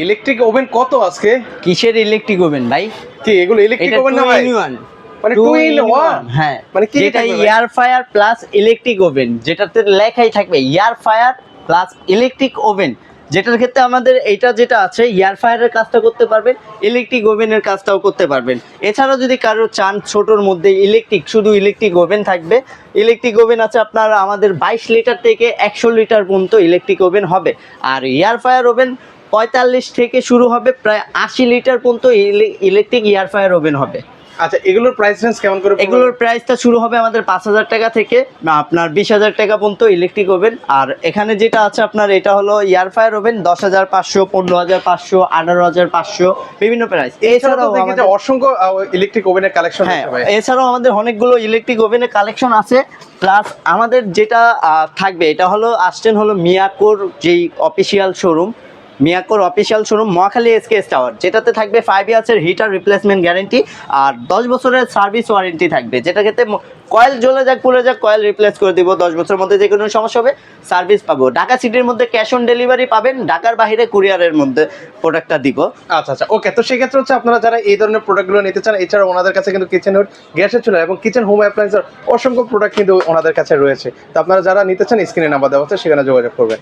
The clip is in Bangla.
ইলেকট্রিক ওভেন কত আজকে? কিসের ইলেকট্রিক ওভেন ভাই? কি এগুলো ইলেকট্রিক ওভেন না ভাই? মানে 2 in 1? হ্যাঁ, মানে কি যেটা air fire plus electric oven, যেটাতে লেখাই থাকবে air fire plus electric oven, যেটার ক্ষেত্রে আমাদের এটা যেটা আছে এয়ার ফায়ারের কাজটা করতে পারবেন, ইলেকট্রিক ওভেনের কাজটাও করতে পারবেন। এছাড়াও যদি কারো চান ছোটোর মধ্যে ইলেকট্রিক, শুধু ইলেকট্রিক ওভেন থাকবে, ইলেকট্রিক ওভেন আছে আপনার আমাদের 22 লিটার থেকে 100 লিটার পর্যন্ত ইলেকট্রিক ওভেন হবে। আর এয়ার ফায়ার ওভেন 45 থেকে শুরু হবে, প্রায় 80 লিটার পর্যন্ত ইলেকট্রিক এয়ার ফায়ার ওভেন হবে। আচ্ছা, এগুলোর প্রাইস রেঞ্জ কেমন করে? এগুলোর প্রাইসটা শুরু হবে আমাদের 5000 টাকা থেকে আপনার 20,000 টাকা পর্যন্ত ইলেকট্রিক ওভেন। আর এখানে যেটা আছে আপনার এটা হলো এয়ার ফায়ার ওভেন 10,500, 15,500, 18,500 বিভিন্ন প্রাইস। এছাড়াও আমাদের অসংখ্য ইলেকট্রিক ওভেনের কালেকশন আছে ভাই। এছাড়াও আমাদের অনেকগুলো ইলেকট্রিক ওভেনের কালেকশন আছে। প্লাস আমাদের যেটা থাকবে এটা হলো আসছেন হলো মিয়াকোর যেই অফিসিয়াল শোরুম, মিয়াকোর official showroom Mohakhali SKS tower, যেটাতে থাকবে 5 ইয়ার্সের হিটার রিপ্লেসমেন্ট গ্যারেন্টি আর 10 বছরের সার্ভিস ওয়ারেন্টি থাকবে, যেটা ক্ষেত্রে কয়েল জ্বলে যাক পুড়ে যাক কয়েল রিপ্লেস করে দিব, 10 বছরের মধ্যে যে কোনো সমস্যা হবে সার্ভিস পাবো। ঢাকা সিটির মধ্যে ক্যাশ অন ডেলিভারি পাবেন, ঢাকার বাইরে কুরিয়ারের মধ্যে প্রোডাক্টটা দিব। আচ্ছা আচ্ছা, ওকে। তো সেক্ষেত্রে হচ্ছে আপনারা যারা এই ধরনের প্রোডাক্টগুলো নিতে চান, এছাড়া ওনাদের কাছে কিন্তু কিচেন হুড, গ্যাসের চুলা এবং কিচেন হোম অ্যাপ্লায়েন্সের অসংখ্য প্রোডাক্ট কিন্তু ওনাদের কাছে রয়েছে। তো আপনারা যারা নিতে চান স্ক্রিনে নাম্বার দেওয়া আছে, সেখানে যোগাযোগ করবেন।